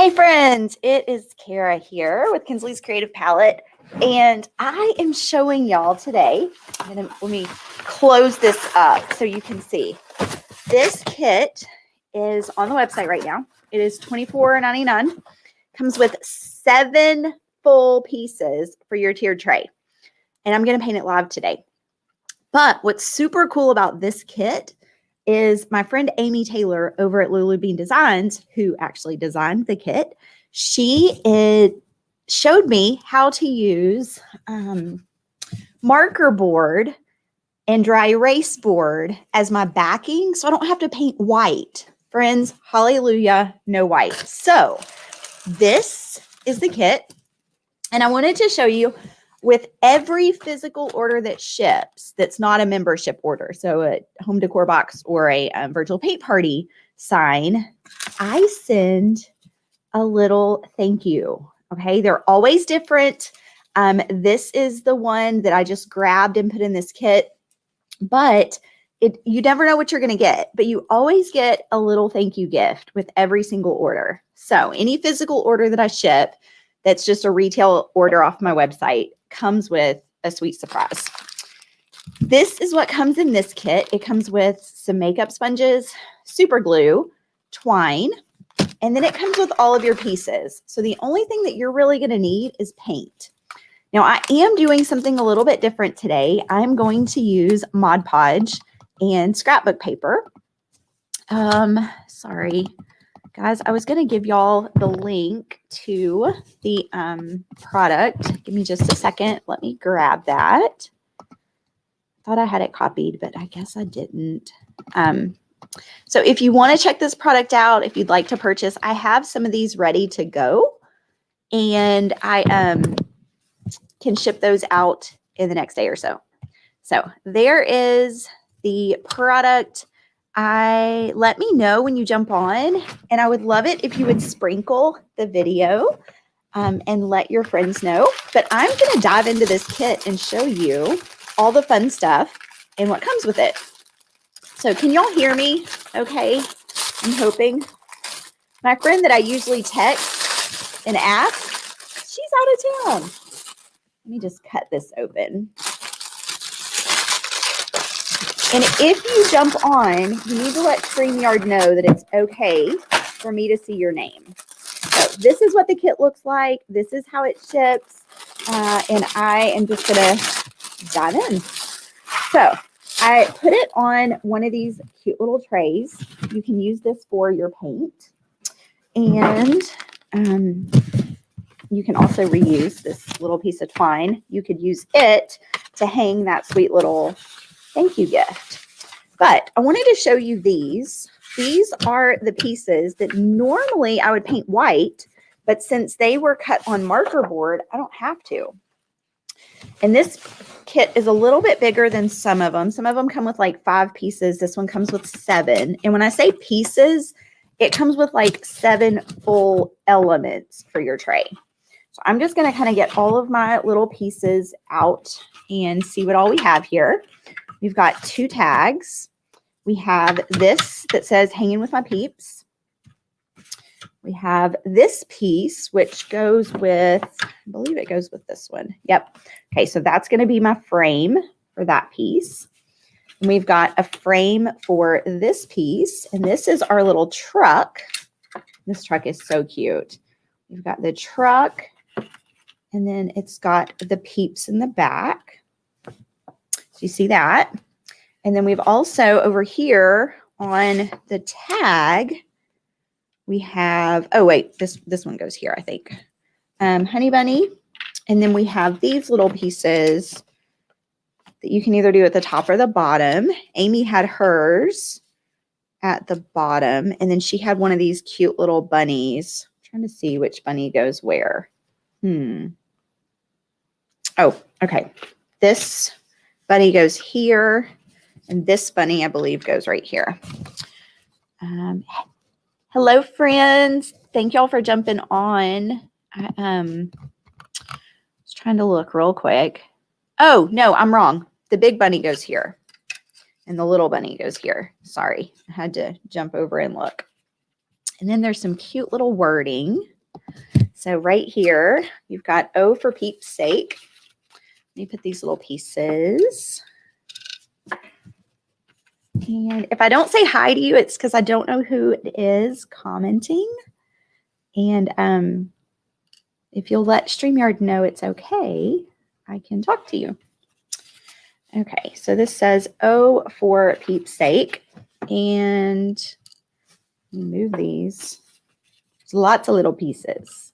Hey friends, it is Kara here with Kinsley's Creative Palette, and I am showing y'all today. Let me close this up so you can see. This kit is on the website right now. It is $24.99. Comes with 7 full pieces for your tiered tray, and I'm going to paint it live today. But what's super cool about this kit is my friend Amy Taylor over at Lulu Bean Designs, who actually designed the kit. She showed me how to use marker board and dry erase board as my backing, so I don't have to paint white. Friends, hallelujah, no white. So this is the kit, and I wanted to show you with every physical order that ships that's not a membership order, so a home decor box or a virtual paint party sign, I send a little thank you. Okay, they're always different. This is the one that I just grabbed and put in this kit, but you never know what you're going to get, but you always get a little thank you gift with every single order. So any physical order that I ship that's just a retail order off my website comes with a sweet surprise. This is what comes in this kit. It comes with some makeup sponges, super glue, twine, and then it comes with all of your pieces. So the only thing that you're really going to need is paint. Now I am doing something a little bit different today. I'm going to use Mod Podge and scrapbook paper. Sorry. Guys, I was going to give y'all the link to the product. Give me just a second. Let me grab that. Thought I had it copied, but I guess I didn't. So if you want to check this product out, if you'd like to purchase, I have some of these ready to go. And I can ship those out in the next day or so. So there is the product. Let me know when you jump on, and I would love it if you would sprinkle the video and let your friends know. But I'm going to dive into this kit and show you all the fun stuff and what comes with it. So can y'all hear me okay? I'm hoping. My friend that I usually text and ask, she's out of town. Let me just cut this open. And if you jump on, you need to let StreamYard know that it's okay for me to see your name. So this is what the kit looks like. This is how it ships. And I am just going to dive in. So I put it on one of these cute little trays. You can use this for your paint. And you can also reuse this little piece of twine. You could use it to hang that sweet little thank you gift. But I wanted to show you these. These are the pieces that normally I would paint white, but since they were cut on marker board, I don't have to. And this kit is a little bit bigger than some of them. Some of them come with like 5 pieces. This one comes with 7. And when I say pieces, it comes with like 7 full elements for your tray. So I'm just going to kind of get all of my little pieces out and see what all we have here. We've got 2 tags. We have this that says hanging with my peeps. We have this piece, which goes with, I believe it goes with this one. Yep. Okay, so that's going to be my frame for that piece. And we've got a frame for this piece. And this is our little truck. This truck is so cute. We've got the truck, and then it's got the peeps in the back. So you see that? And then we've also over here on the tag, we have, oh wait, this one goes here, I think. Honey Bunny. And then we have these little pieces that you can either do at the top or the bottom. Amy had hers at the bottom, and then she had one of these cute little bunnies. I'm trying to see which bunny goes where. Oh, okay. This bunny goes here, and this bunny, I believe, goes right here. Hello, friends. Thank y'all for jumping on. I was trying to look real quick. Oh, no, I'm wrong. The big bunny goes here, and the little bunny goes here. Sorry, I had to jump over and look. And then there's some cute little wording. So right here, you've got O for Peep's sake. Let me put these little pieces. And if I don't say hi to you, it's because I don't know who it is commenting. And if you'll let StreamYard know it's okay, I can talk to you. Okay, so this says O for Peep's sake. And move these. There's lots of little pieces,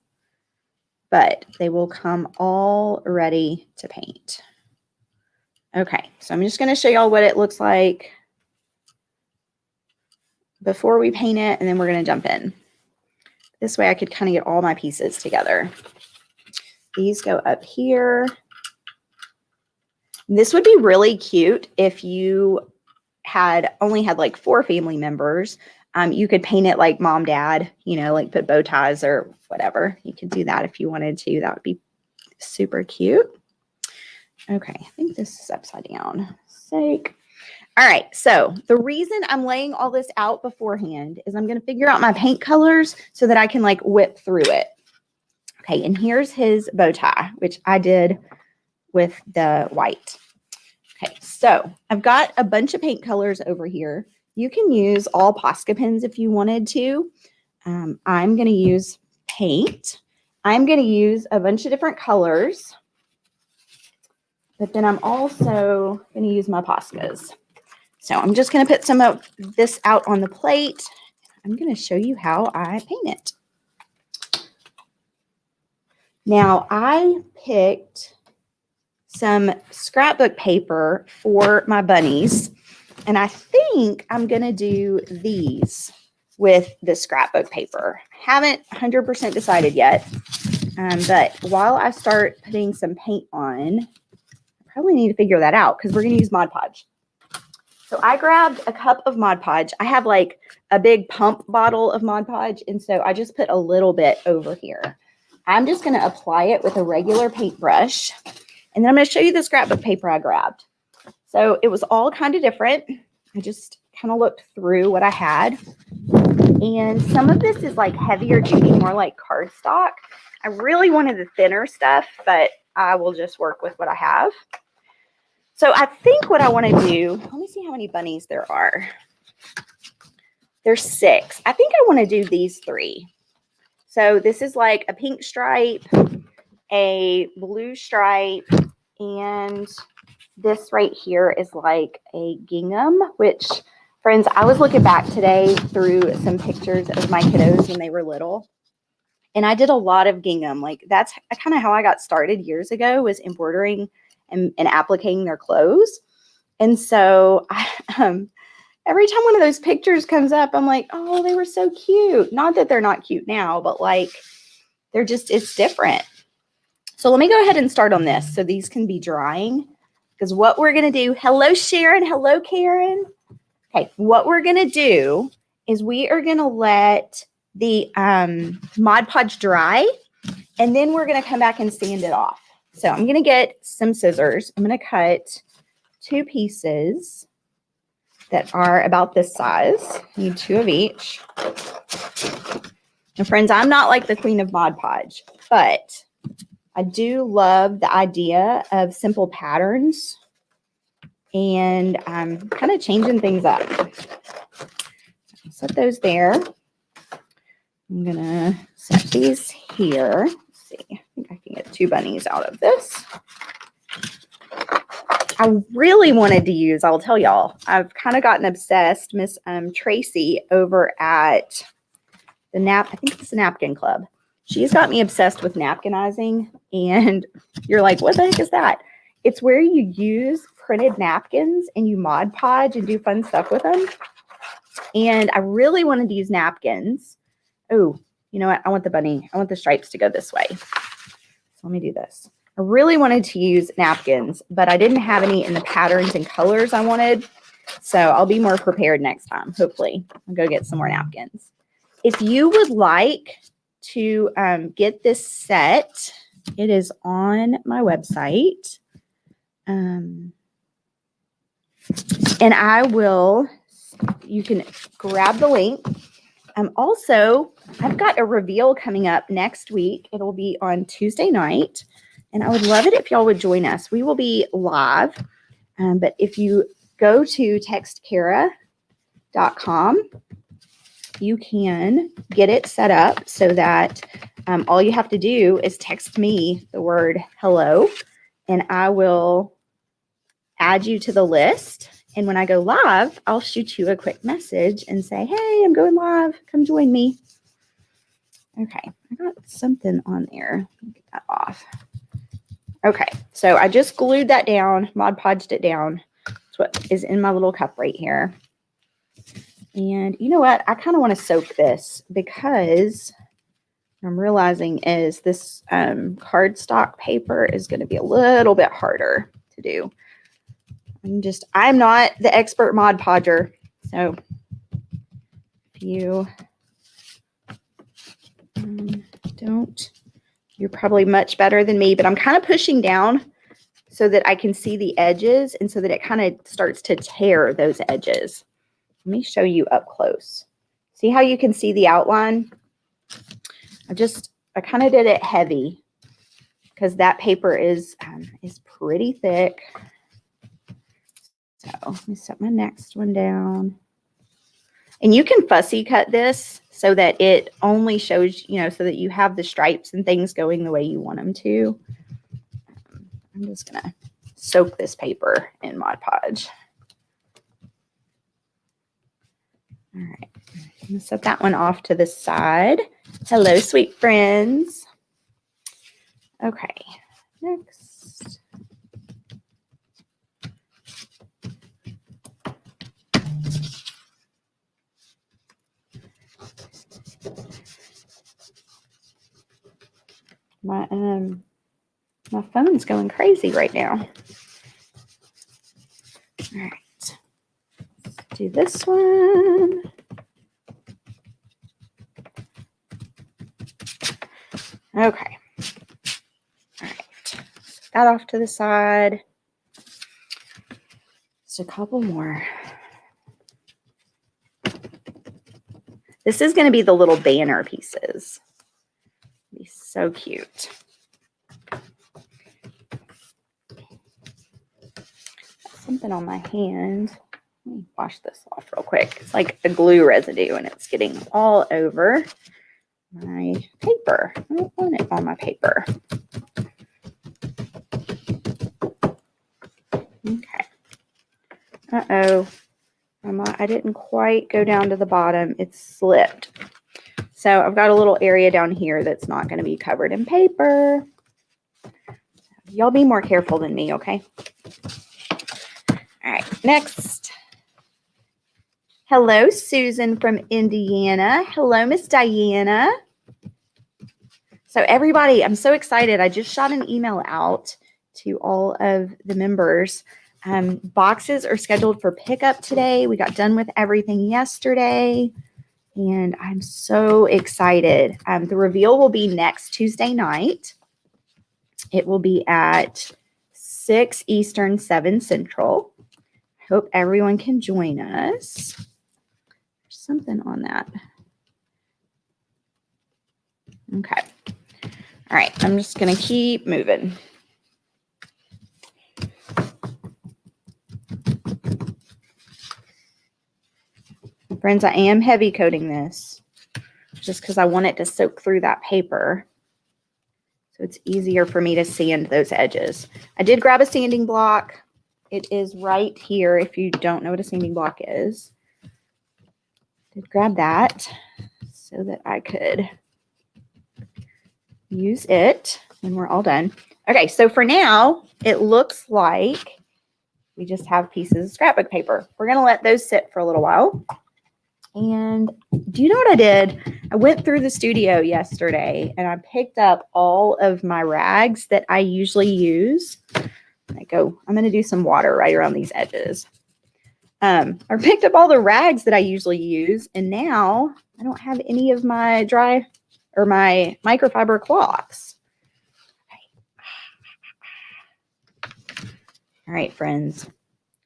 but they will come all ready to paint. Okay, so I'm just going to show y'all what it looks like before we paint it, and then we're going to jump in. This way I could kind of get all my pieces together. These go up here. This would be really cute if you only had like 4 family members. You could paint it like mom, dad, you know, like put bow ties or whatever. You could do that if you wanted to. That would be super cute. Okay, I think this is upside down. Sake. All right, so the reason I'm laying all this out beforehand is I'm going to figure out my paint colors so that I can like whip through it. Okay, and here's his bow tie, which I did with the white. Okay, so I've got a bunch of paint colors over here. You can use all Posca pens if you wanted to. I'm going to use paint. I'm going to use a bunch of different colors, but then I'm also going to use my Poscas. So I'm just going to put some of this out on the plate. I'm going to show you how I paint it. Now, I picked some scrapbook paper for my bunnies, and I think I'm going to do these with the scrapbook paper. Haven't 100% decided yet, but while I start putting some paint on, I probably need to figure that out because we're going to use Mod Podge. So I grabbed a cup of Mod Podge. I have like a big pump bottle of Mod Podge, and so I just put a little bit over here. I'm just going to apply it with a regular paintbrush, and then I'm going to show you the scrapbook paper I grabbed. So it was all kind of different. I just kind of looked through what I had, and some of this is like heavier duty, more like cardstock. I really wanted the thinner stuff, but I will just work with what I have. So I think what I want to do, let me see how many bunnies there are. There's 6. I think I want to do these 3. So this is like a pink stripe, a blue stripe, and this right here is like a gingham, which, friends, I was looking back today through some pictures of my kiddos when they were little. And I did a lot of gingham. Like that's kind of how I got started years ago, was embroidering and appliquing their clothes. And so every time one of those pictures comes up, I'm like, oh, they were so cute. Not that they're not cute now, but like they're just, it's different. So let me go ahead and start on this so these can be drying. Because what we're going to do, hello, Sharon. Hello, Karen. Okay, what we're going to do is we are going to let the Mod Podge dry, and then we're going to come back and sand it off. So I'm going to get some scissors. I'm going to cut 2 pieces that are about this size. Need 2 of each. And friends, I'm not like the queen of Mod Podge, but I do love the idea of simple patterns, and I'm kind of changing things up. Set those there. I'm going to set these here. Let's see. I think I can get 2 bunnies out of this. I really wanted to use, I'll tell y'all, I've kind of gotten obsessed. Miss Tracy over at the I think it's the Napkin Club. She's got me obsessed with napkinizing, and you're like, what the heck is that? It's where you use printed napkins and you Mod Podge and do fun stuff with them. And I really wanted to use napkins. Oh, you know what? I want the bunny. I want the stripes to go this way. So let me do this. I really wanted to use napkins, but I didn't have any in the patterns and colors I wanted. So I'll be more prepared next time. Hopefully I'll go get some more napkins. If you would like to get this set, it is on my website. And I will, you can grab the link Also, I've got a reveal coming up next week. It'll be on Tuesday night, and I would love it if y'all would join us. We will be live, but if you go to textkara.com, you can get it set up so that all you have to do is text me the word hello, and I will add you to the list. And when I go live, I'll shoot you a quick message and say, hey, I'm going live. Come join me. Okay, I got something on there. Let me get that off. Okay, so I just glued that down, Mod Podged it down. That's what is in my little cup right here. And you know what? I kind of want to soak this because I'm realizing is this cardstock paper is going to be a little bit harder to do. I'm not the expert Mod Podger. So if you don't, you're probably much better than me, but I'm kind of pushing down so that I can see the edges and so that it kind of starts to tear those edges. Let me show you up close. See how you can see the outline? I kind of did it heavy because that paper is pretty thick. So let me set my next one down. And you can fussy cut this so that it only shows, so that you have the stripes and things going the way you want them to. I'm just going to soak this paper in Mod Podge. All right, I'm going to set that one off to the side. Hello, sweet friends. Okay, next. My phone's going crazy right now. All right, let's do this one. Okay. All right, set that off to the side. Just a couple more. This is going to be the little banner pieces. Be so cute. Something on my hand. Let me wash this off real quick. It's like a glue residue and it's getting all over my paper. I don't want it on my paper. Okay. Uh-oh. I didn't quite go down to the bottom. It slipped. So I've got a little area down here that's not going to be covered in paper. Y'all be more careful than me, okay? All right, next. Hello, Susan from Indiana. Hello, Miss Diana. So everybody, I'm so excited. I just shot an email out to all of the members. Boxes are scheduled for pickup today. We got done with everything yesterday, and I'm so excited. The reveal will be next Tuesday night. It will be at 6 Eastern, 7 Central. I hope everyone can join us. There's something on that. Okay. All right. I'm just going to keep moving. Friends, I am heavy coating this just because I want it to soak through that paper. So it's easier for me to sand those edges. I did grab a sanding block. It is right here if you don't know what a sanding block is. I did grab that so that I could use it when we're all done. Okay, so for now, it looks like we just have pieces of scrapbook paper. We're going to let those sit for a little while. And do you know what I did? I went through the studio yesterday and I picked up all of my rags that I usually use. I'm going to do some water right around these edges. I picked up all the rags that I usually use, and now I don't have any of my dry or my microfiber cloths. All right, friends.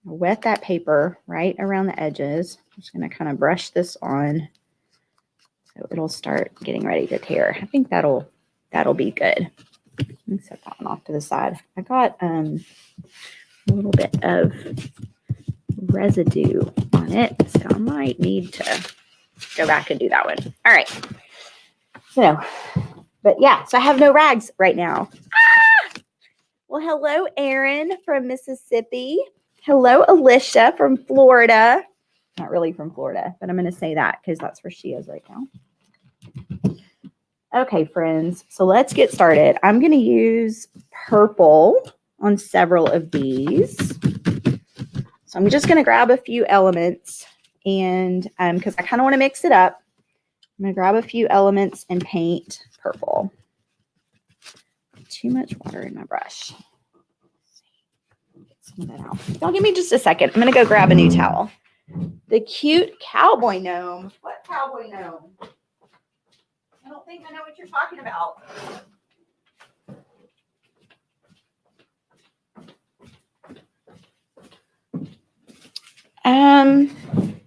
I'll wet that paper right around the edges. I'm just going to kind of brush this on So it'll start getting ready to tear. I think that'll be good. Let me set that one off to the side. I got a little bit of residue on it, so I might need to go back and do that one. All right. So, but yeah, so I have no rags right now. Ah! Well, hello, Erin from Mississippi. Hello, Alicia from Florida. Not really from Florida, but I'm going to say that because that's where she is right now. Okay, friends, so let's get started. I'm going to use purple on several of these. So I'm just going to grab a few elements and because I kind of want to mix it up, I'm going to grab a few elements and paint purple. Too much water in my brush. Get some of that out. Y'all give me just a second. I'm going to go grab a new towel. The cute cowboy gnome. What cowboy gnome? I don't think I know what you're talking about.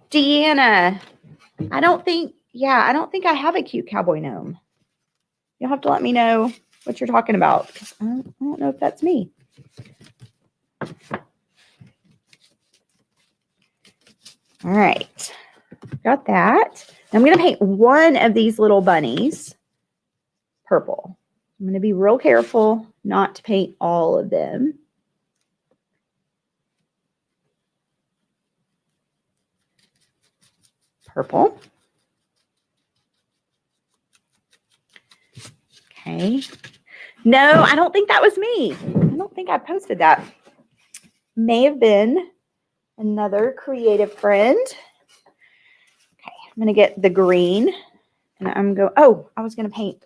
Deanna, I don't think I have a cute cowboy gnome. You'll have to let me know what you're talking about because I don't know if that's me. All right, got that. I'm going to paint one of these little bunnies purple. I'm going to be real careful not to paint all of them. Purple. Okay. No, I don't think that was me. I don't think I posted that. May have been another creative friend. Okay, I'm going to get the green and I was going to paint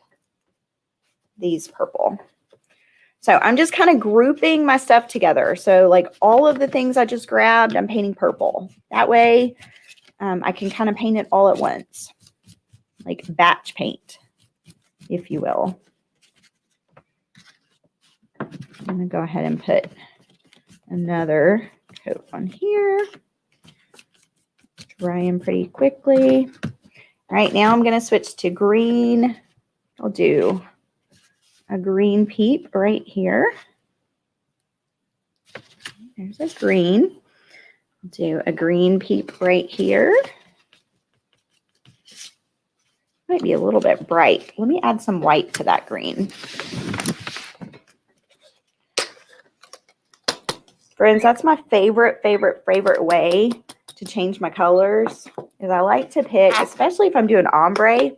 these purple. So I'm just kind of grouping my stuff together. So like all of the things I just grabbed, I'm painting purple. That way I can kind of paint it all at once, like batch paint, if you will. I'm going to go ahead and put another coat on here. Drying pretty quickly. All right, now I'm going to switch to green. I'll do a green peep right here. There's a green. I'll do a green peep right here. Might be a little bit bright. Let me add some white to that green. Friends, that's my favorite way to change my colors is I like to pick, especially if I'm doing ombre,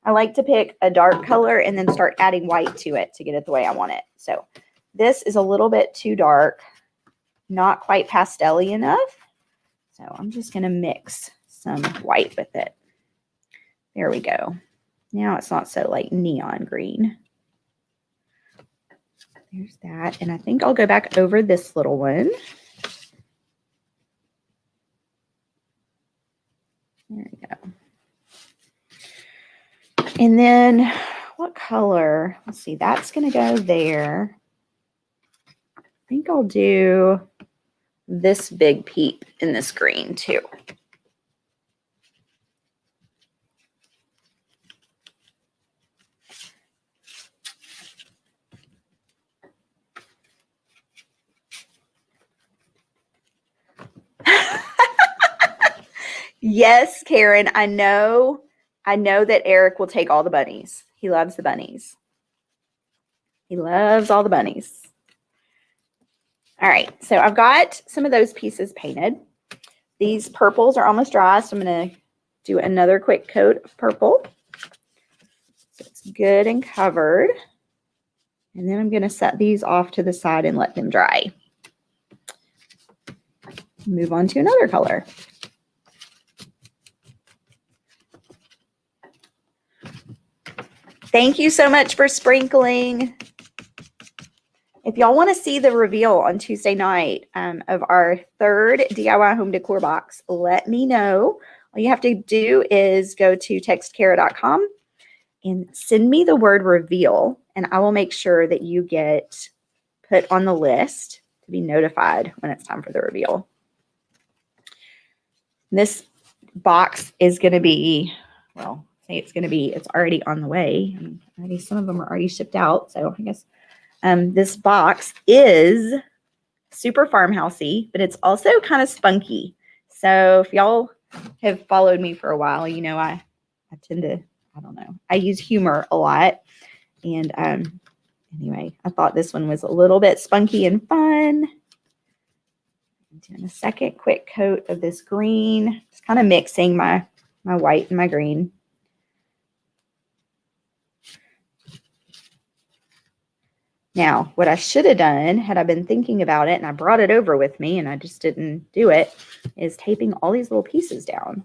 I like to pick a dark color and then start adding white to it to get it the way I want it. So this is a little bit too dark, not quite pastel-y enough. So I'm just going to mix some white with it. There we go. Now it's not so like neon green. There's that. And I think I'll go back over this little one. There we go. And then what color? Let's see, that's going to go there. I think I'll do this big peep in this green too. Yes, Karen, I know that Eric will take all the bunnies. He loves the bunnies. He loves all the bunnies. All right, so I've got some of those pieces painted. These purples are almost dry, so I'm going to do another quick coat of purple. So it's good and covered. And then I'm going to set these off to the side and let them dry. Move on to another color. Thank you so much for sprinkling. If y'all want to see the reveal on Tuesday night of our third DIY home decor box, let me know. All you have to do is go to textkara.com and send me the word reveal, and I will make sure that you get put on the list to be notified when it's time for the reveal. This box is going to be, well, say it's going to be, it's already on the way. I mean, already, some of them are already shipped out. So I guess this box is super farmhousey, but it's also kind of spunky. So if y'all have followed me for a while, you know, I tend to, I don't know, I use humor a lot. And anyway, I thought this one was a little bit spunky and fun. I'm doing a second quick coat of this green, just kind of mixing my white and my green. Now, what I should have done, had I been thinking about it and I brought it over with me and I just didn't do it, is taping all these little pieces down.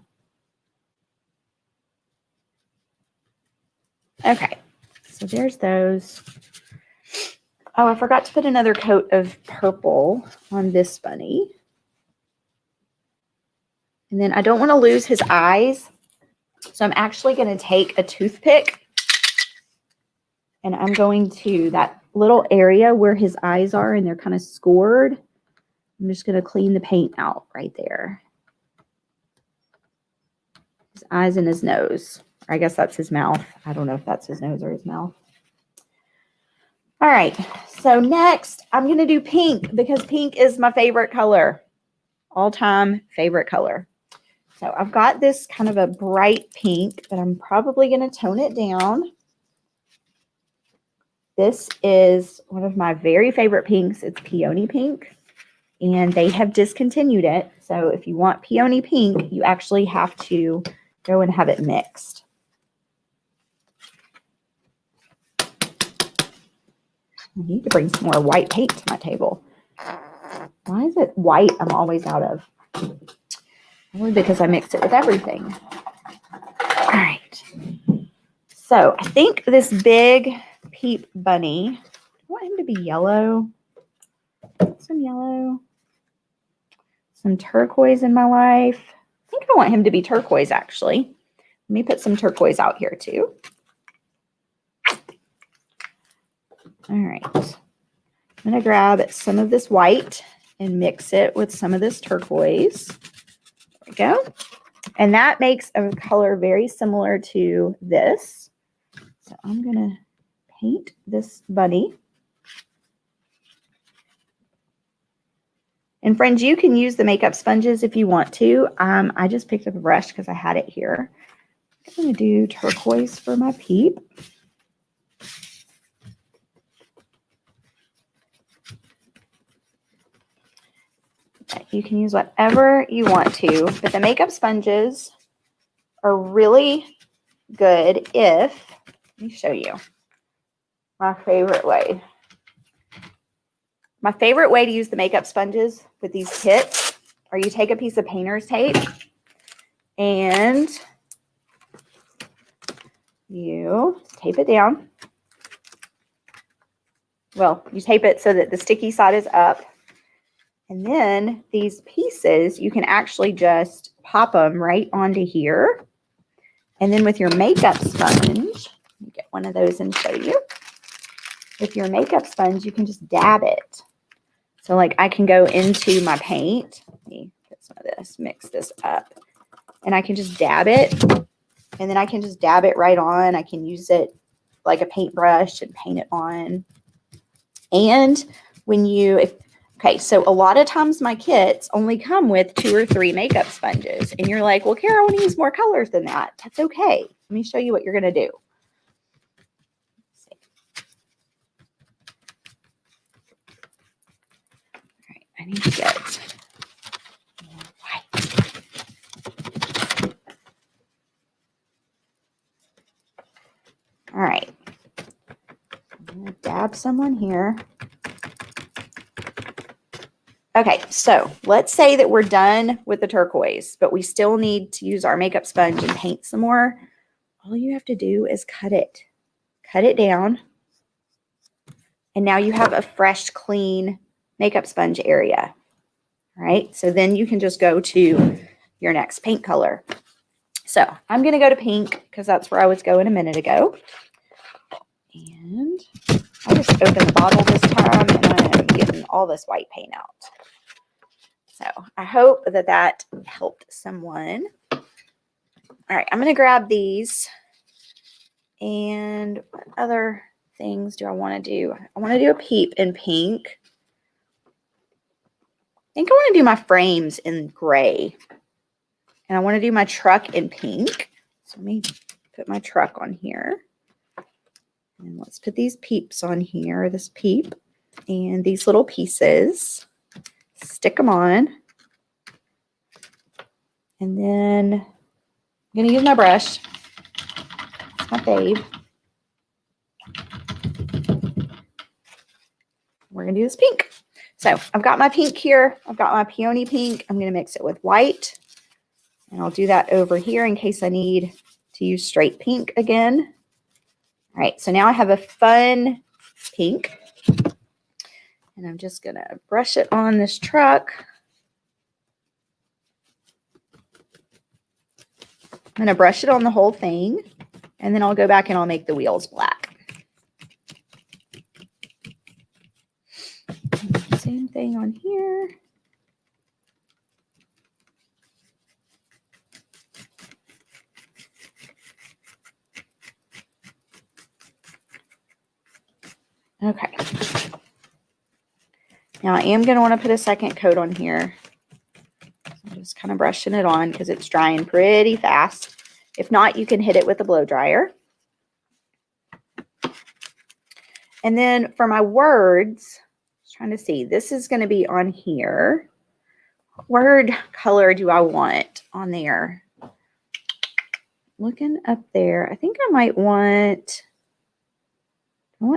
Okay, so there's those. Oh, I forgot to put another coat of purple on this bunny. And then I don't want to lose his eyes, so I'm actually going to take a toothpick and I'm going to that little area where his eyes are and they're kind of scored. I'm just going to clean the paint out right there. His eyes and his nose. Or I guess that's his mouth. I don't know if that's his nose or his mouth. All right, so next I'm going to do pink because pink is my favorite color. All-time favorite color. So I've got this kind of a bright pink, but I'm probably going to tone it down. This is one of my very favorite pinks. It's peony pink, and they have discontinued it. So if you want peony pink, you actually have to go and have it mixed. I need to bring some more white paint to my table. Why is it white I'm always out of? Probably because I mix it with everything. All right. So I think this big Peep bunny, I want him to be yellow. Some yellow. Some turquoise in my life. I think I want him to be turquoise, actually. Let me put some turquoise out here, too. All right. I'm going to grab some of this white and mix it with some of this turquoise. There we go. And that makes a color very similar to this. So I'm going to paint this bunny. And friends, you can use the makeup sponges if you want to. I just picked up a brush because I had it here. I'm going to do turquoise for my Peep. You can use whatever you want to, but the makeup sponges are really good if, let me show you my favorite way. My favorite way to use the makeup sponges with these kits are you take a piece of painter's tape and you tape it down. Well, you tape it so that the sticky side is up. And then these pieces, you can actually just pop them right onto here. And then with your makeup sponge, let me get one of those and show you. With your makeup sponge, you can just dab it. So like I can go into my paint. Let me get some of this, mix this up. And I can just dab it. And then I can just dab it right on. I can use it like a paintbrush and paint it on. And when you, okay, so a lot of times my kits only come with 2 or 3 makeup sponges. And you're like, well, Kara, I want to use more colors than that. That's okay. Let me show you what you're going to do. All right, I need to get more white. All right. I'm going to dab some on here. Okay, so let's say that we're done with the turquoise, but we still need to use our makeup sponge and paint some more. All you have to do is cut it down. And now you have a fresh, clean makeup sponge area. All right, so then you can just go to your next paint color. So I'm going to go to pink because that's where I was going a minute ago. And I just opened the bottle this time and I'm getting all this white paint out. So I hope that that helped someone. All right, I'm going to grab these And what other things do I want to do? I want to do a Peep in pink. I think I want to do my frames in gray. And I want to do my truck in pink. So let me put my truck on here. And let's put these Peeps on here, this Peep. And these little pieces. Stick them on. And then I'm going to use my brush. It's my fave. We're going to do this pink. So I've got my pink here. I've got my peony pink. I'm going to mix it with white. And I'll do that over here in case I need to use straight pink again. All right, so now I have a fun pink. And I'm just going to brush it on this truck. I'm going to brush it on the whole thing. And then I'll go back and I'll make the wheels black. Same thing on here. Okay. Now I am going to want to put a second coat on here. I'm just kind of brushing it on because it's drying pretty fast. If not, you can hit it with a blow dryer. And then for my words, I was trying to see, this is going to be on here. What word color do I want on there? Looking up there, I think I might want,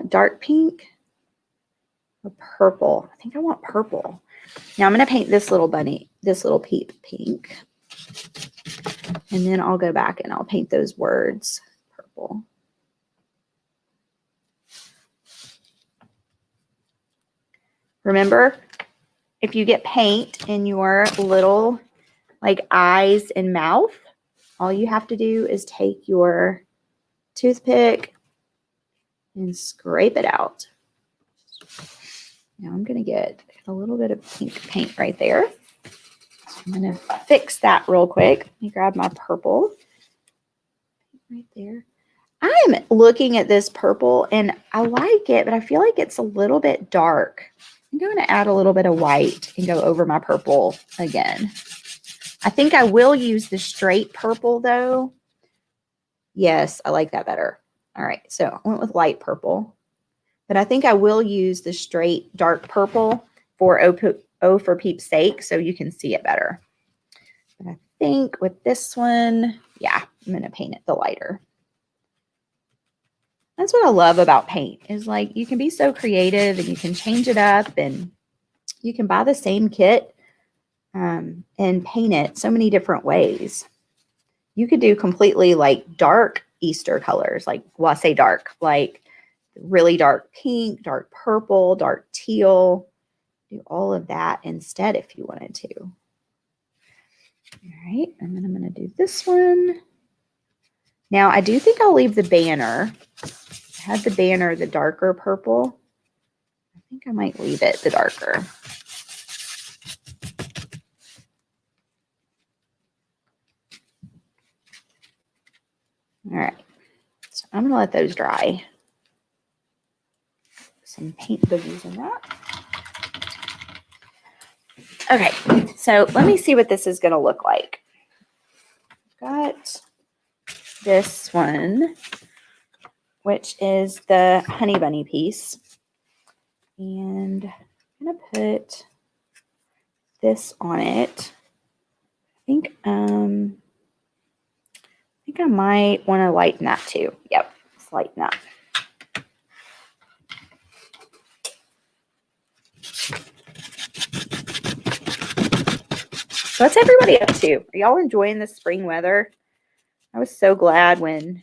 dark pink or purple. I think I want purple. Now I'm going to paint this little bunny, this little Peep pink. And then I'll go back and I'll paint those words purple. Remember, if you get paint in your little like eyes and mouth, all you have to do is take your toothpick and scrape it out. Now I'm going to get a little bit of pink paint right there. So I'm going to fix that real quick. Let me grab my purple right there. I'm looking at this purple and I like it, but I feel like it's a little bit dark. I'm going to add a little bit of white and go over my purple again. I think I will use the straight purple though. Yes, I like that better. All right, so I went with light purple, but I think I will use the straight dark purple for O for Peep's sake so you can see it better. But I think with this one, yeah, I'm going to paint it the lighter. That's what I love about paint is like you can be so creative and you can change it up and you can buy the same kit and paint it so many different ways. You could do completely like dark Easter colors, like, well, I say dark, like really dark pink, dark purple, dark teal. Do all of that instead if you wanted to. All right, and then I'm going to do this one. Now, I do think I'll leave the banner. I had the banner the darker purple. I think I might leave it the darker. All right, so I'm going to let those dry. Some paint boogies in that. Okay, so let me see what this is going to look like. I've got this one, which is the Honey Bunny piece. And I'm going to put this on it. I think I might want to lighten that too. Yep, let's lighten that. What's everybody up to? Are y'all enjoying the spring weather? I was so glad when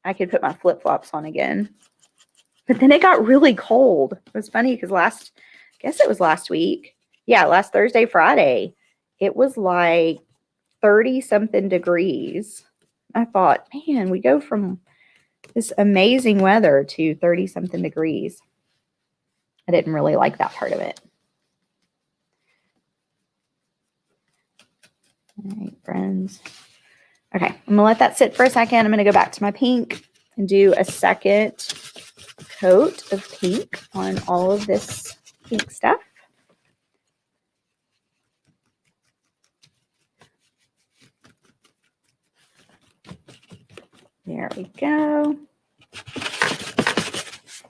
I could put my flip-flops on again. But then it got really cold. It was funny because I guess it was last week. Yeah, last Thursday, Friday. It was like 30-something degrees. I thought, man, we go from this amazing weather to 30-something degrees. I didn't really like that part of it. All right, friends. Okay, I'm going to let that sit for a second. I'm going to go back to my pink can do a second coat of pink on all of this pink stuff. There we go.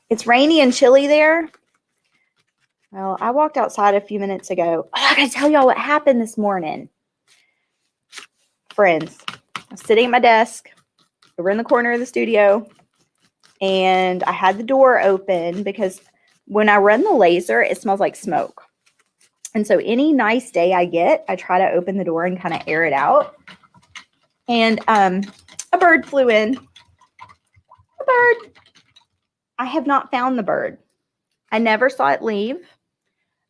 It's rainy and chilly there. Well, I walked outside a few minutes ago. Oh, I gotta tell y'all what happened this morning. Friends, I was sitting at my desk over in the corner of the studio, and I had the door open because when I run the laser, it smells like smoke. And so any nice day I get, I try to open the door and kind of air it out. And a bird flew in. A bird. I have not found the bird. I never saw it leave.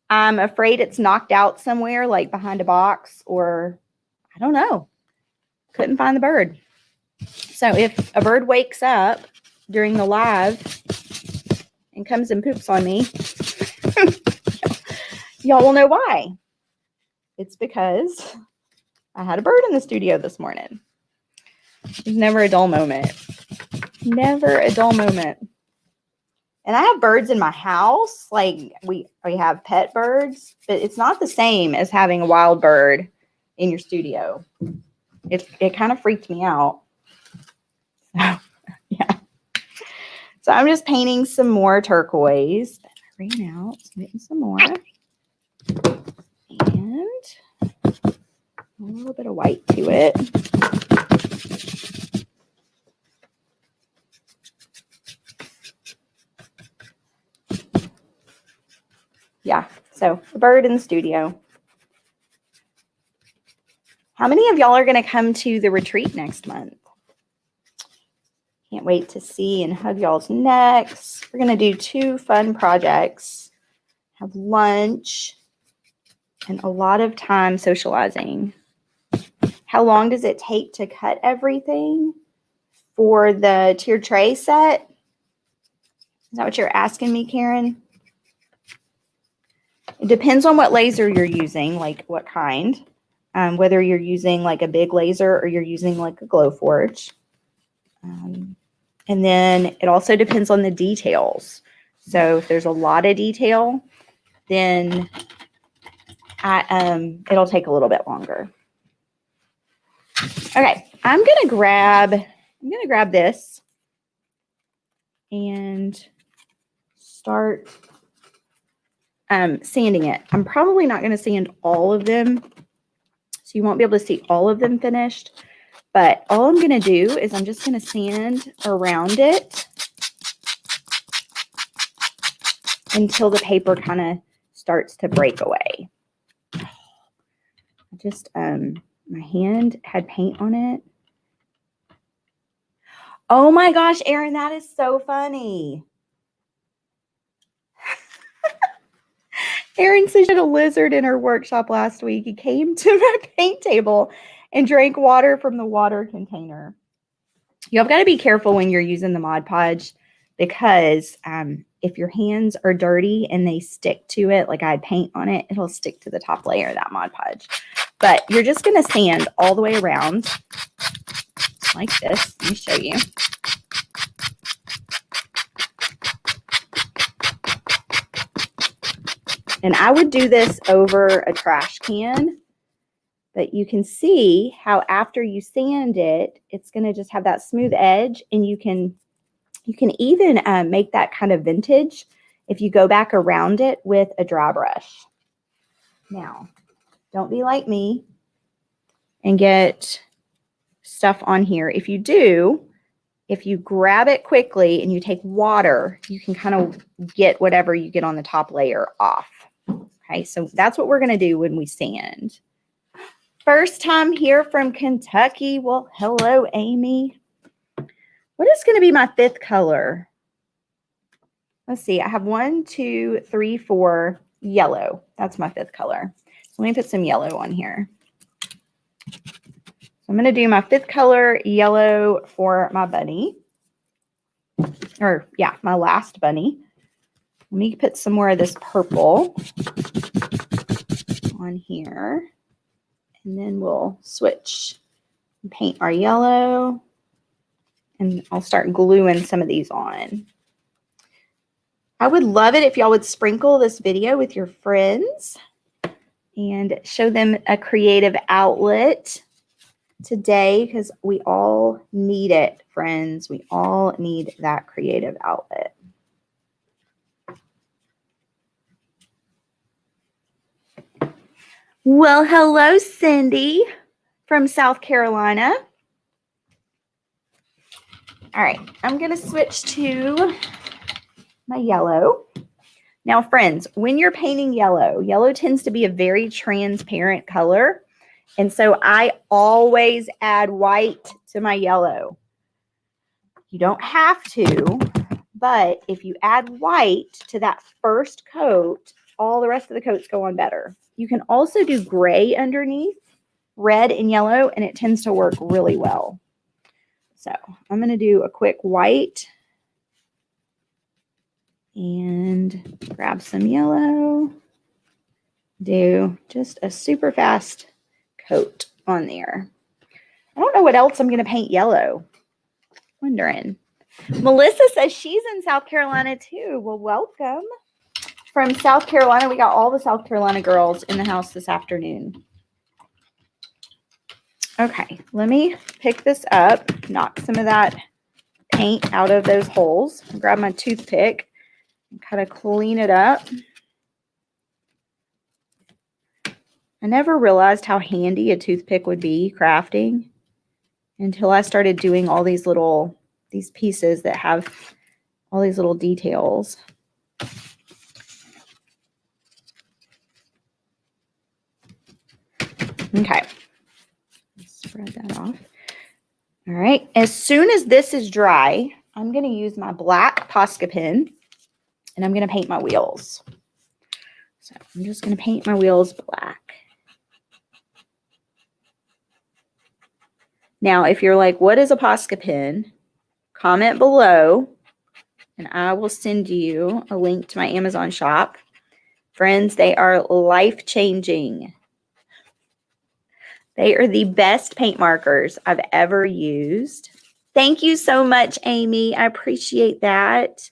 I'm afraid it's knocked out somewhere, like behind a box, or I don't know. Couldn't find the bird. So if a bird wakes up during the live and comes and poops on me, y'all will know why. It's because I had a bird in the studio this morning. There's never a dull moment. Never a dull moment. And I have birds in my house. Like we have pet birds, but it's not the same as having a wild bird in your studio. It kind of freaked me out. So, yeah. So I'm just painting some more turquoise. But I ran out. So I'm getting some more. And a little bit of white to it. Yeah, so the bird in the studio. How many of y'all are going to come to the retreat next month? Can't wait to see and hug y'all's necks. We're going to do 2 fun projects. Have lunch and a lot of time socializing. How long does it take to cut everything for the tiered tray set? Is that what you're asking me, Karen? It depends on what laser you're using, like what kind. Whether you're using like a big laser or you're using like a Glowforge. And then it also depends on the details. So if there's a lot of detail, then it'll take a little bit longer. Okay, I'm gonna grab this and start sanding it. I'm probably not going to sand all of them, so you won't be able to see all of them finished. But all I'm going to do is I'm just going to sand around it until the paper kind of starts to break away. Just my hand had paint on it. Oh my gosh, Erin, that is so funny. Erin said she had a lizard in her workshop last week. He came to my paint table and drank water from the water container. You've got to be careful when you're using the Mod Podge because if your hands are dirty and they stick to it, like I had paint on it, it'll stick to the top layer of that Mod Podge. But you're just going to sand all the way around like this. Let me show you. And I would do this over a trash can, but you can see how after you sand it, it's going to just have that smooth edge, and you can even make that kind of vintage if you go back around it with a dry brush. Now, don't be like me and get stuff on here. If you do, if you grab it quickly and you take water, you can kind of get whatever you get on the top layer off. Okay, so that's what we're going to do when we sand. First time here from Kentucky. Well, hello, Amy. What is going to be my 5th color? Let's see. I have 1, 2, 3, 4 yellow. That's my 5th color. So let me put some yellow on here. So I'm going to do my 5th color yellow for my bunny. Or, yeah, my last bunny. Let me put some more of this purple on here. And then we'll switch and paint our yellow and I'll start gluing some of these on. I would love it if y'all would sprinkle this video with your friends and show them a creative outlet today, because we all need it, friends. We all need that creative outlet. Well, hello, Cindy from South Carolina. All right, I'm going to switch to my yellow. Now, friends, when you're painting yellow, yellow tends to be a very transparent color. And so I always add white to my yellow. You don't have to, but if you add white to that first coat, all the rest of the coats go on better. You can also do gray underneath, red and yellow, and it tends to work really well. So I'm going to do a quick white and grab some yellow. Do just a super fast coat on there. I don't know what else I'm going to paint yellow. Wondering. Melissa says she's in South Carolina too. Well, welcome. From South Carolina, we got all the South Carolina girls in the house this afternoon. Okay, let me pick this up, knock some of that paint out of those holes, grab my toothpick and kind of clean it up. I never realized how handy a toothpick would be crafting until I started doing all these pieces that have all these little details. Okay, spread that off. All right, as soon as this is dry, I'm going to use my black Posca pen and I'm going to paint my wheels. So I'm just going to paint my wheels black. Now, if you're like, what is a Posca pen? Comment below and I will send you a link to my Amazon shop. Friends, they are life-changing. They are the best paint markers I've ever used. Thank you so much, Amy. I appreciate that.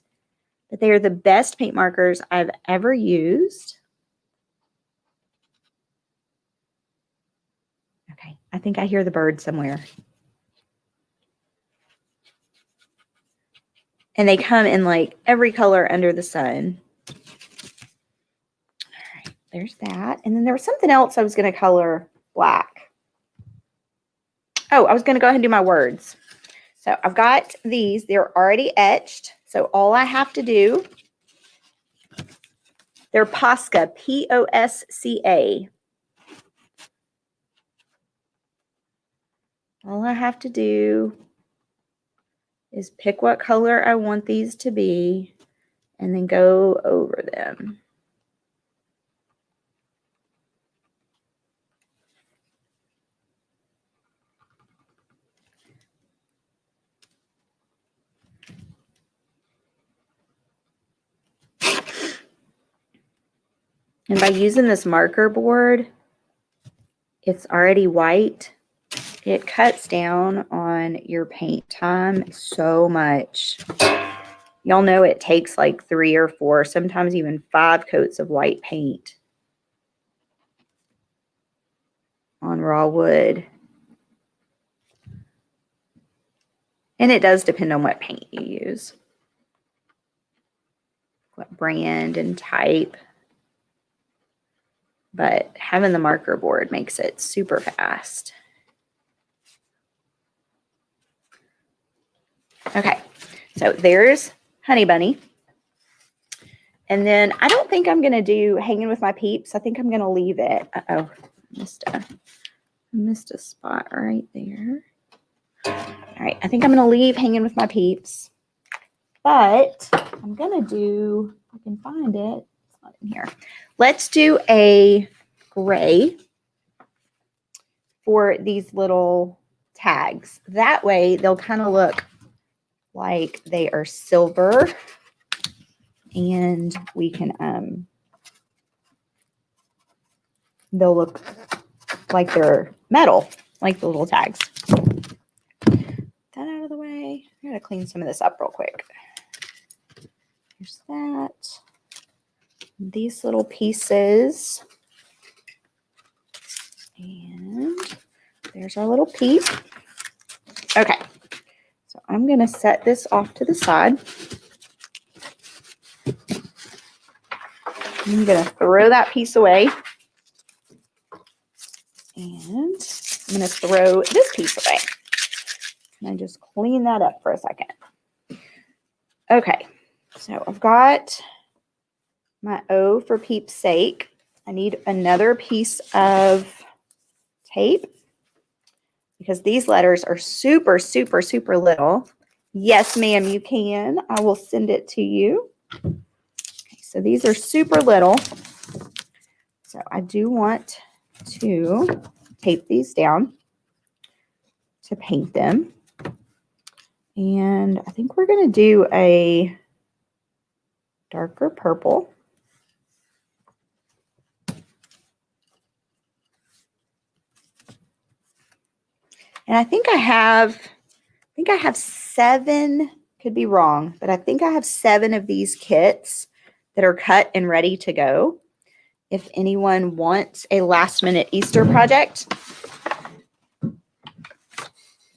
But they are the best paint markers I've ever used. Okay, I think I hear the bird somewhere. And they come in like every color under the sun. All right, there's that. And then there was something else I was going to color black. Oh, I was going to go ahead and do my words. So I've got these. They're already etched. So all I have to do, they're Posca, P-O-S-C-A. All I have to do is pick what color I want these to be and then go over them. And by using this marker board, it's already white. It cuts down on your paint time so much. Y'all know it takes like 3 or 4, sometimes even 5 coats of white paint on raw wood. And it does depend on what paint you use, what brand and type. But having the marker board makes it super fast. Okay, so there's Honey Bunny. And then I don't think I'm going to do Hanging with My Peeps. I think I'm going to leave it. Uh-oh, missed a spot right there. All right, I think I'm going to leave Hanging with My Peeps. But I'm going to do, if I can find it, it's not in here. Let's do a gray for these little tags. That way they'll kind of look like they are silver, and we can they'll look like they're metal, like the little tags. Get that out of the way. I gotta clean some of this up real quick. Here's that. These little pieces. And there's our little Peep. Okay, so I'm gonna set this off to the side. I'm gonna throw that piece away. And I'm gonna throw this piece away. And I just clean that up for a second. Okay, so I've got my O for Peep's sake. I need another piece of tape because these letters are super, super, super little. Yes, ma'am, you can. I will send it to you. Okay, so these are super little. So I do want to tape these down to paint them. And I think we're going to do a darker purple. And I think I have 7, could be wrong, but I think I have 7 of these kits that are cut and ready to go. If anyone wants a last minute Easter project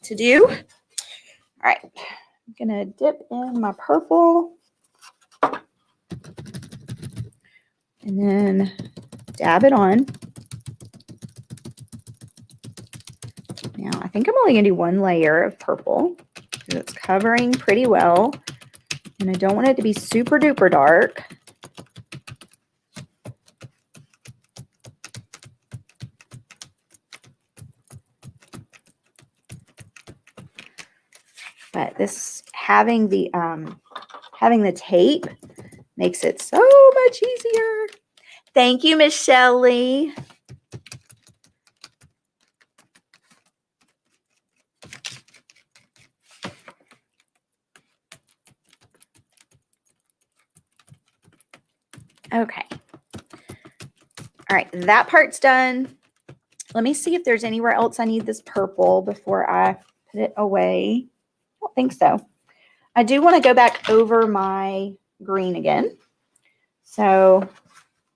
to do. All right, I'm gonna dip in my purple and then dab it on. Now, I think I'm only going to do 1 layer of purple because it's covering pretty well. And I don't want it to be super duper dark. But this having the tape makes it so much easier. Thank you, Miss Shelley. Okay. All right, that part's done. Let me see if there's anywhere else I need this purple before I put it away. I don't think so. I do want to go back over my green again. So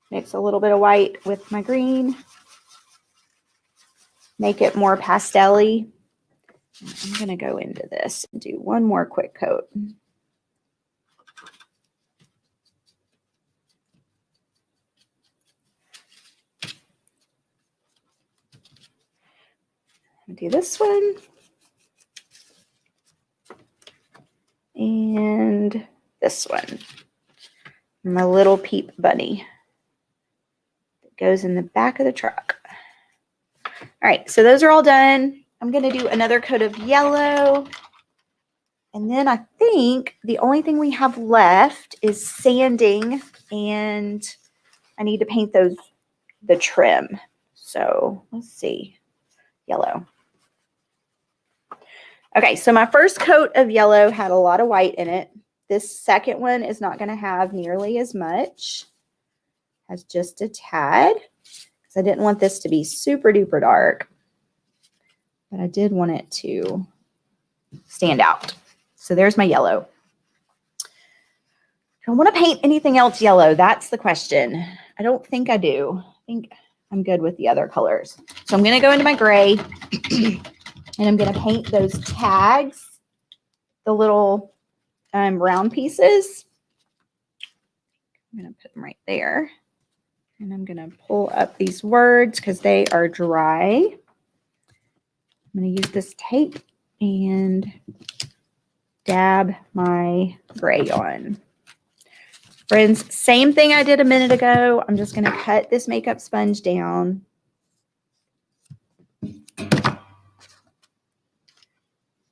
mix a little bit of white with my green. Make it more pastel-y. I'm going to go into this and do one more quick coat. Do this one. And this one. My little Peep bunny. It goes in the back of the truck. All right, so those are all done. I'm going to do another coat of yellow. And then I think the only thing we have left is sanding. And I need to paint the trim. So let's see. Yellow. Okay, so my first coat of yellow had a lot of white in it. This second one is not going to have nearly as much. Has just a tad. Because I didn't want this to be super duper dark. But I did want it to stand out. So there's my yellow. Do I want to paint anything else yellow? That's the question. I don't think I do. I think I'm good with the other colors. So I'm going to go into my gray. And I'm going to paint those tags, the little round pieces. I'm going to put them right there. And I'm going to pull up these words because they are dry. I'm going to use this tape and dab my gray on. Friends, same thing I did a minute ago. I'm just going to cut this makeup sponge down.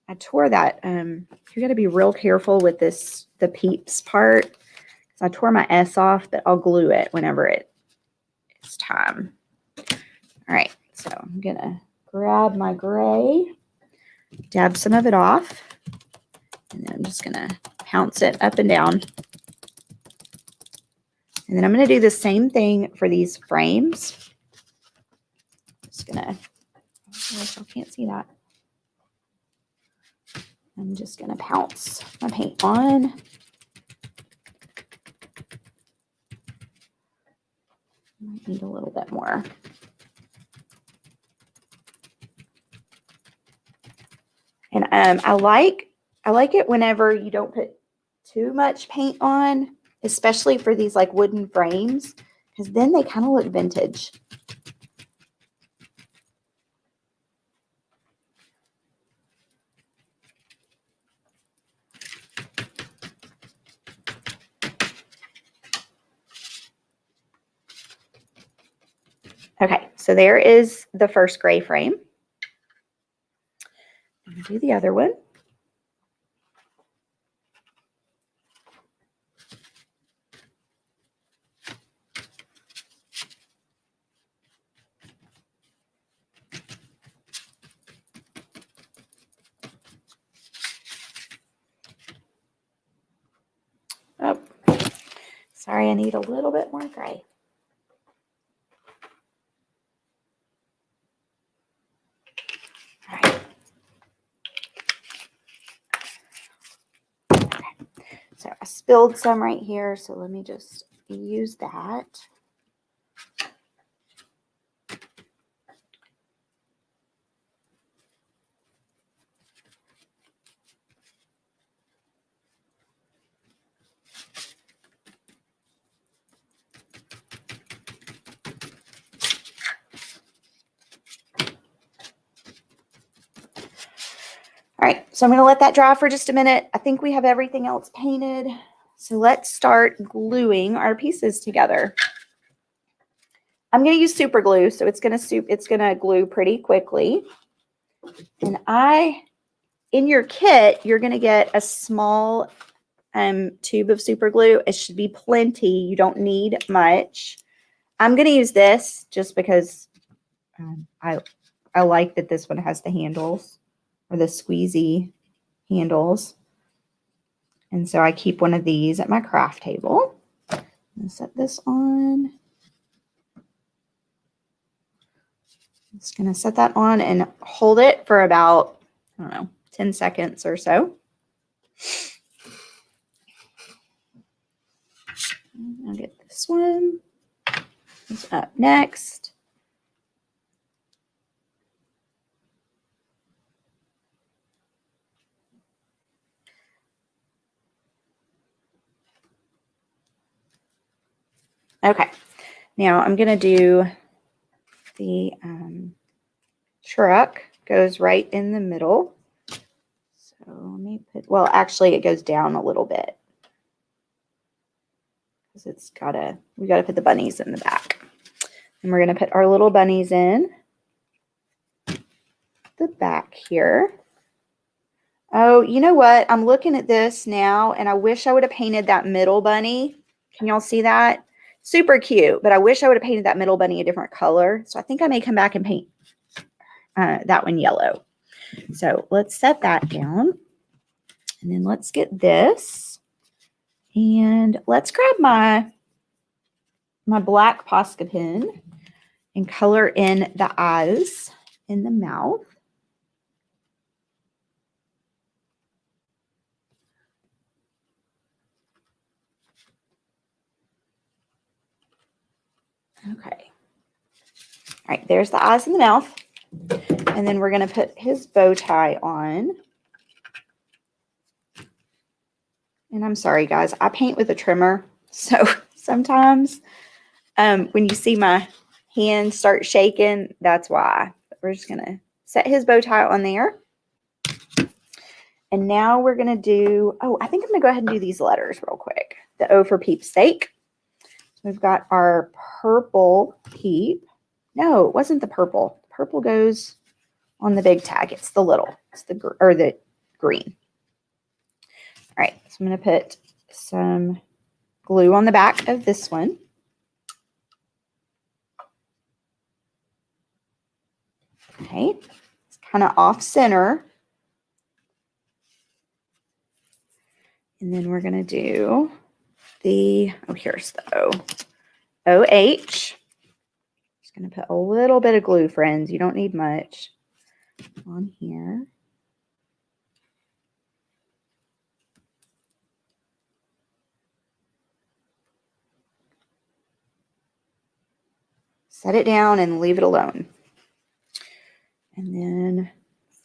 I tore that. You got to be real careful with the Peeps part. Because I tore my S off, but I'll glue it whenever it's time. All right, so I'm going to grab my gray, dab some of it off, and then I'm just going to pounce it up and down. And then I'm going to do the same thing for these frames. Just going to, I can't see that. I'm just going to pounce my paint on. Might need a little bit more. And I like it whenever you don't put too much paint on, especially for these like wooden frames, because then they kind of look vintage. Okay, so there is the first gray frame. I'm going to do the other one. Oh, sorry, I need a little bit more gray. All right. Okay. So I spilled some right here, so let me just use that. All right, so I'm going to let that dry for just a minute. I think we have everything else painted. So let's start gluing our pieces together. I'm going to use super glue, so it's going to glue pretty quickly. And in your kit, you're going to get a small tube of super glue. It should be plenty. You don't need much. I'm going to use this just because I like that this one has the handles, or the squeezy handles. And so I keep one of these at my craft table. I'm going to set this on. I'm just going to set that on and hold it for about, I don't know, 10 seconds or so. I'll get this one. It's up next. Okay, now I'm going to do the truck goes right in the middle. So let me put, well, actually it goes down a little bit because we got to put the bunnies in the back. And we're going to put our little bunnies in the back here. Oh, you know what? I'm looking at this now and I wish I would have painted that middle bunny. Can y'all see that? Super cute, but I wish I would have painted that middle bunny a different color. So I think I may come back and paint that one yellow. So let's set that down. And then let's get this. And let's grab my black Posca pen and color in the eyes and the mouth. Okay. All right, there's the eyes and the mouth. And then we're going to put his bow tie on. And I'm sorry, guys, I paint with a trimmer. So sometimes when you see my hand start shaking, that's why. But we're just going to set his bow tie on there. And now we're going to do, I think I'm going to go ahead and do these letters real quick. The O for Peep's sake. We've got our purple Peep. No, it wasn't the purple. Purple goes on the big tag. It's the little. It's the green. All right, so I'm going to put some glue on the back of this one. Okay, it's kind of off center. And then we're going to do here's the O. OH. Just going to put a little bit of glue, friends. You don't need much on here. set it down and leave it alone. And then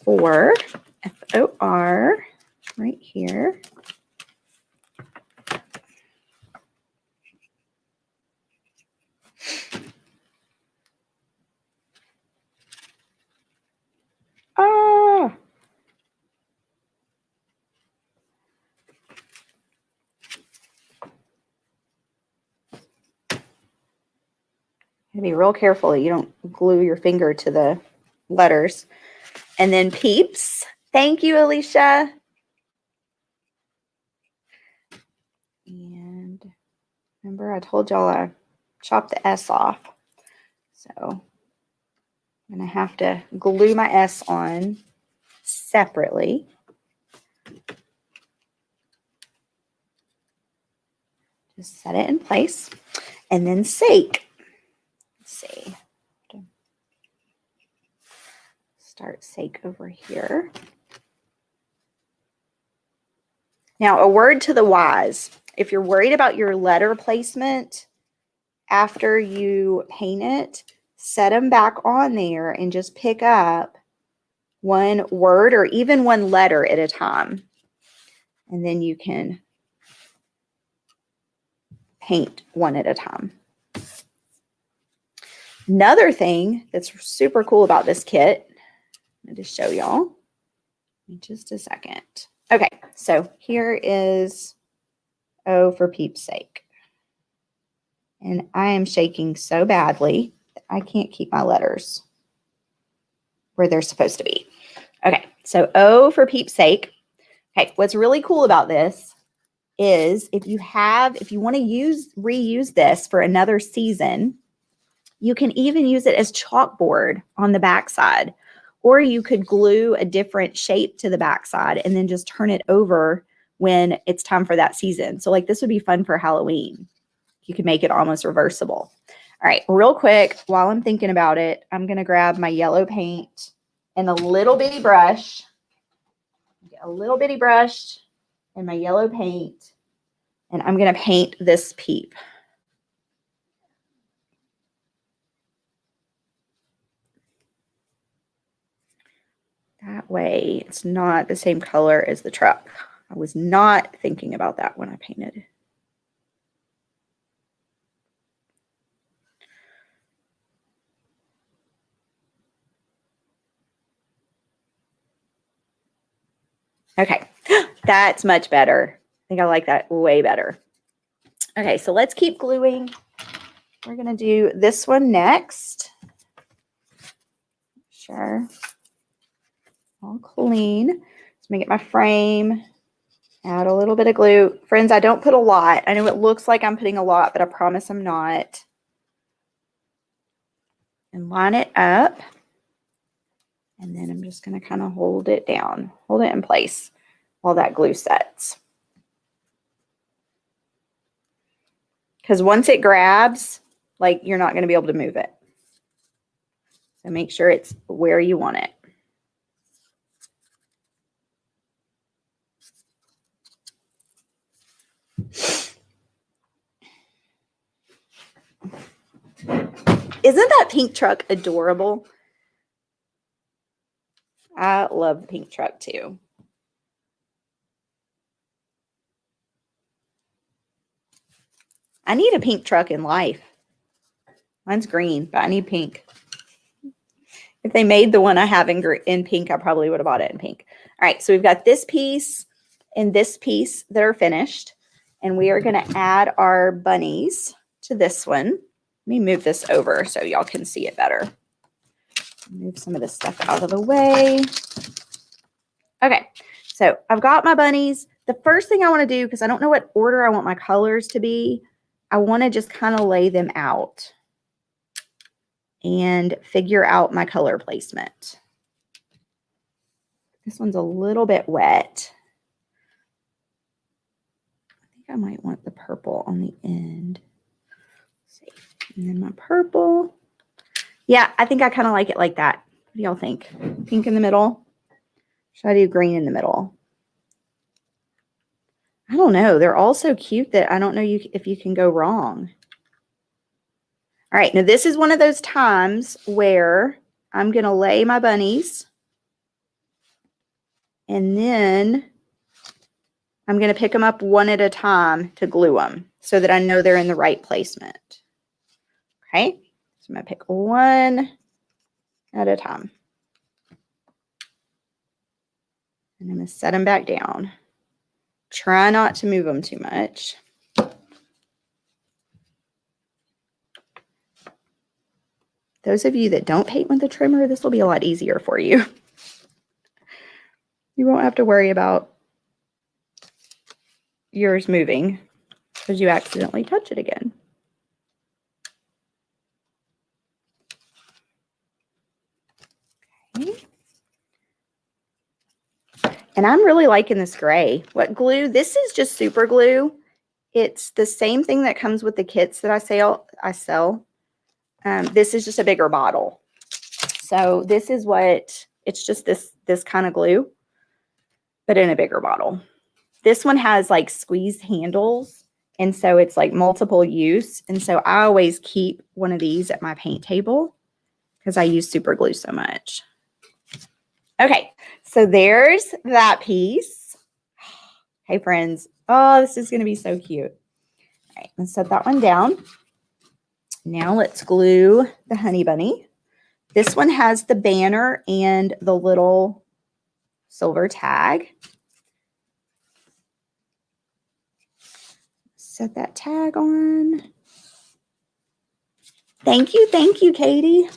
for FOR right here. Ah. You be real careful that you don't glue your finger to the letters. And then Peeps. Thank you, Alicia. And remember, I told y'all I chopped the S off. So I'm going to have to glue my S on separately. Just set it in place. And then sake. Let's see. Start sake over here. Now, a word to the wise. If you're worried about your letter placement after you paint it, set them back on there and just pick up one word or even one letter at a time. And then you can paint one at a time. Another thing that's super cool about this kit, I'm going to show y'all in just a second. Okay, so here is O for Peep's sake. And I am shaking so badly that I can't keep my letters where they're supposed to be. Okay, so O for Peep's sake. Okay, what's really cool about this is if you want to reuse this for another season, you can even use it as chalkboard on the backside, or you could glue a different shape to the backside and then just turn it over when it's time for that season. So like this would be fun for Halloween. You could make it almost reversible. All right, real quick, while I'm thinking about it, I'm going to grab my yellow paint and a little bitty brush. Get a little bitty brush and my yellow paint, and I'm going to paint this Peep. That way it's not the same color as the truck. I was not thinking about that when I painted. Okay, that's much better. I think I like that way better. Okay, so let's keep gluing. We're going to do this one next. Sure. All clean. Let me get my frame. Add a little bit of glue. Friends, I don't put a lot. I know it looks like I'm putting a lot, but I promise I'm not. And line it up. And then I'm just going to kind of hold it down, hold it in place while that glue sets. Because once it grabs, like you're not going to be able to move it. So make sure it's where you want it. Isn't that pink truck adorable? I love the pink truck too. I need a pink truck in life. Mine's green, but I need pink. If they made the one I have in pink, I probably would have bought it in pink. All right, so we've got this piece and this piece that are finished. And we are going to add our bunnies to this one. Let me move this over so y'all can see it better. Move some of this stuff out of the way. Okay, so I've got my bunnies. The first thing I want to do, because I don't know what order I want my colors to be, I want to just kind of lay them out and figure out my color placement. This one's a little bit wet. I think I might want the purple on the end. Let's see. And then my purple. Yeah, I think I kind of like it like that. What do y'all think? Pink in the middle? Should I do green in the middle? I don't know. They're all so cute that I don't know if you can go wrong. All right, now this is one of those times where I'm going to lay my bunnies and then I'm going to pick them up one at a time to glue them so that I know they're in the right placement. Okay, so I'm going to pick one at a time. And I'm going to set them back down. Try not to move them too much. Those of you that don't paint with the trimmer, this will be a lot easier for you. You won't have to worry about yours moving because you accidentally touch it again. Okay. And I'm really liking this gray. What glue? This is just super glue. It's the same thing that comes with the kits that I sell. This is just a bigger bottle. So this is what, it's just this kind of glue, but in a bigger bottle. This one has like squeeze handles. And so it's like multiple use. And so I always keep one of these at my paint table because I use super glue so much. Okay, so there's that piece. Hey friends, oh, this is gonna be so cute. All right, let's set that one down. Now let's glue the honey bunny. This one has the banner and the little silver tag. Set that tag on. Thank you, Katie.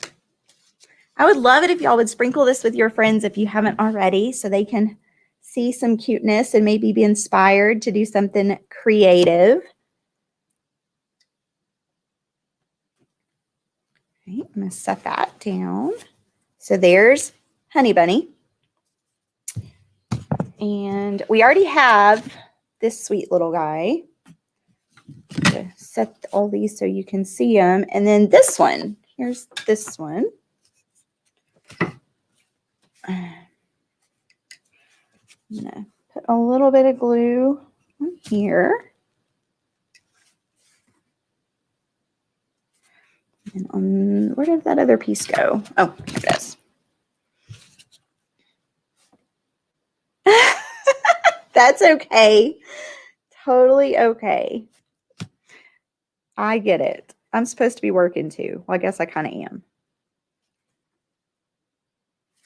I would love it if y'all would sprinkle this with your friends if you haven't already, so they can see some cuteness and maybe be inspired to do something creative. Okay, I'm going to set that down. So there's Honey Bunny. And we already have this sweet little guy. Set all these so you can see them. And then this one, here's this one. I'm going to put a little bit of glue on here. And on, where did that other piece go? Oh, here it is. That's okay. Totally okay. I get it. I'm supposed to be working too. Well, I guess I kind of am.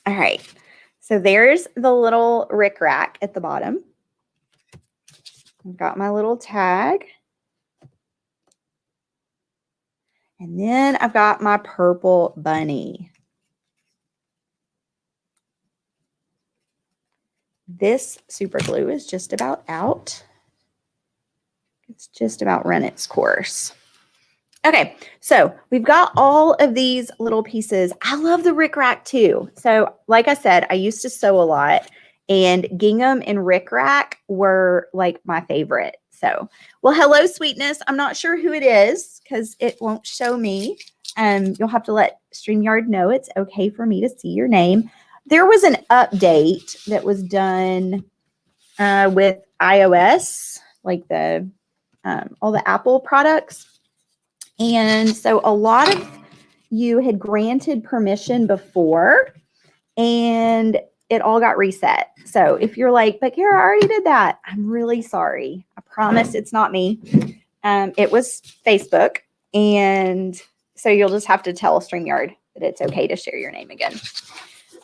All right. So there's the little rickrack at the bottom. I've got my little tag. And then I've got my purple bunny. This super glue is just about out. It's just about run its course. Okay, so we've got all of these little pieces. I love the rickrack too. So like I said, I used to sew a lot, and gingham and rickrack were like my favorite. So, well, hello, sweetness. I'm not sure who it is because it won't show me. You'll have to let StreamYard know it's okay for me to see your name. There was an update that was done with iOS, like the all the Apple products. And so a lot of you had granted permission before, and it all got reset. So if you're like, but Kara, I already did that, I'm really sorry. I promise it's not me. It was Facebook. And so you'll just have to tell StreamYard that it's okay to share your name again.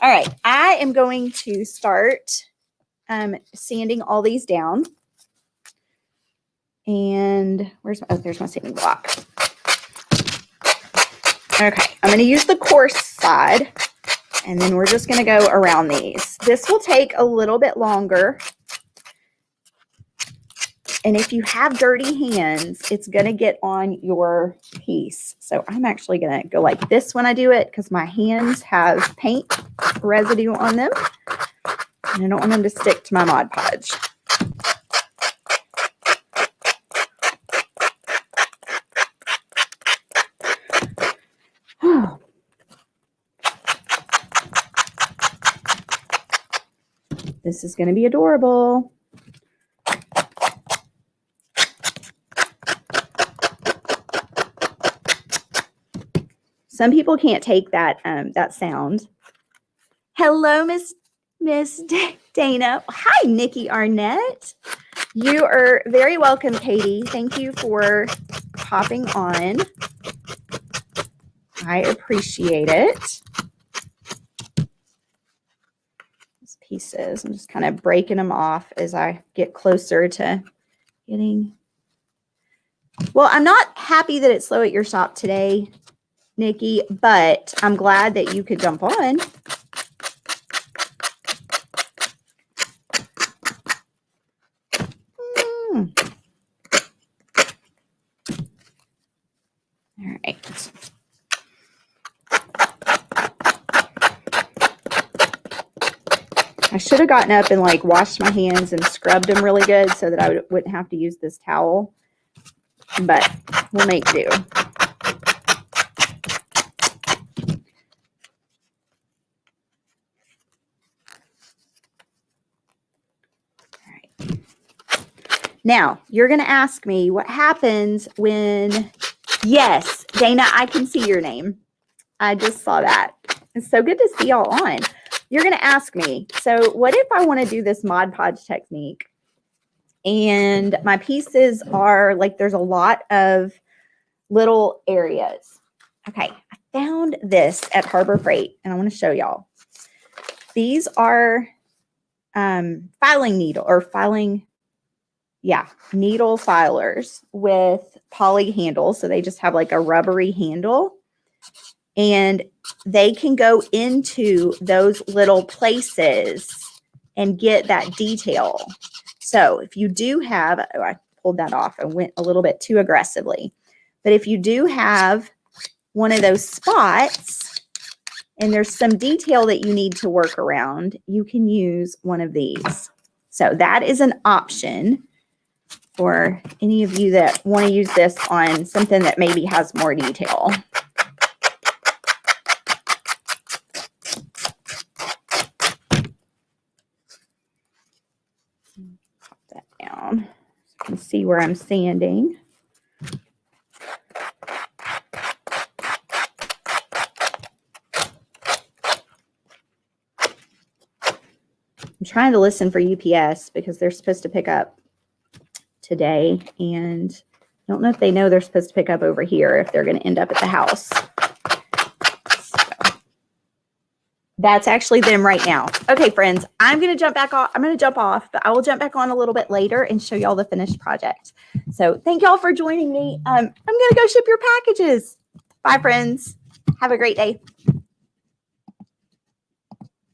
All right, I am going to start sanding all these down. And where's my, oh, there's my sanding block. Okay, I'm going to use the coarse side, and then we're just going to go around these. This will take a little bit longer. And if you have dirty hands, it's going to get on your piece. So I'm actually going to go like this when I do it because my hands have paint residue on them. And I don't want them to stick to my Mod Podge. This is going to be adorable. Some people can't take that that sound. Hello, Miss Dana. Hi, Nikki Arnett. You are very welcome, Katie. Thank you for hopping on. I appreciate it. These pieces, I'm just kind of breaking them off as I get closer to getting. Well, I'm not happy that it's slow at your shop today, Nikki, but I'm glad that you could jump on. All right. I should have gotten up and like washed my hands and scrubbed them really good so that I wouldn't have to use this towel, but we'll make do. Now, you're going to ask me what happens when, yes, Dana, I can see your name. I just saw that. It's so good to see y'all on. You're going to ask me, so what if I want to do this Mod Podge technique? And my pieces are like, there's a lot of little areas. Okay, I found this at Harbor Freight, and I want to show y'all. These are filing needle or filing. Yeah, needle filers with poly handles. So they just have like a rubbery handle, and they can go into those little places and get that detail. So if you do have, oh, I pulled that off and went a little bit too aggressively. But if you do have one of those spots and there's some detail that you need to work around, you can use one of these. So that is an option for any of you that want to use this on something that maybe has more detail. Pop that down so you can see where I'm sanding. I'm trying to listen for UPS because they're supposed to pick up today, and I don't know if they know they're supposed to pick up over here if they're going to end up at the house. So that's actually them right now. Okay, friends, I'm going to jump back off. I'm going to jump off, but I will jump back on a little bit later and show y'all the finished project. So thank y'all for joining me. I'm going to go ship your packages. Bye, friends. Have a great day.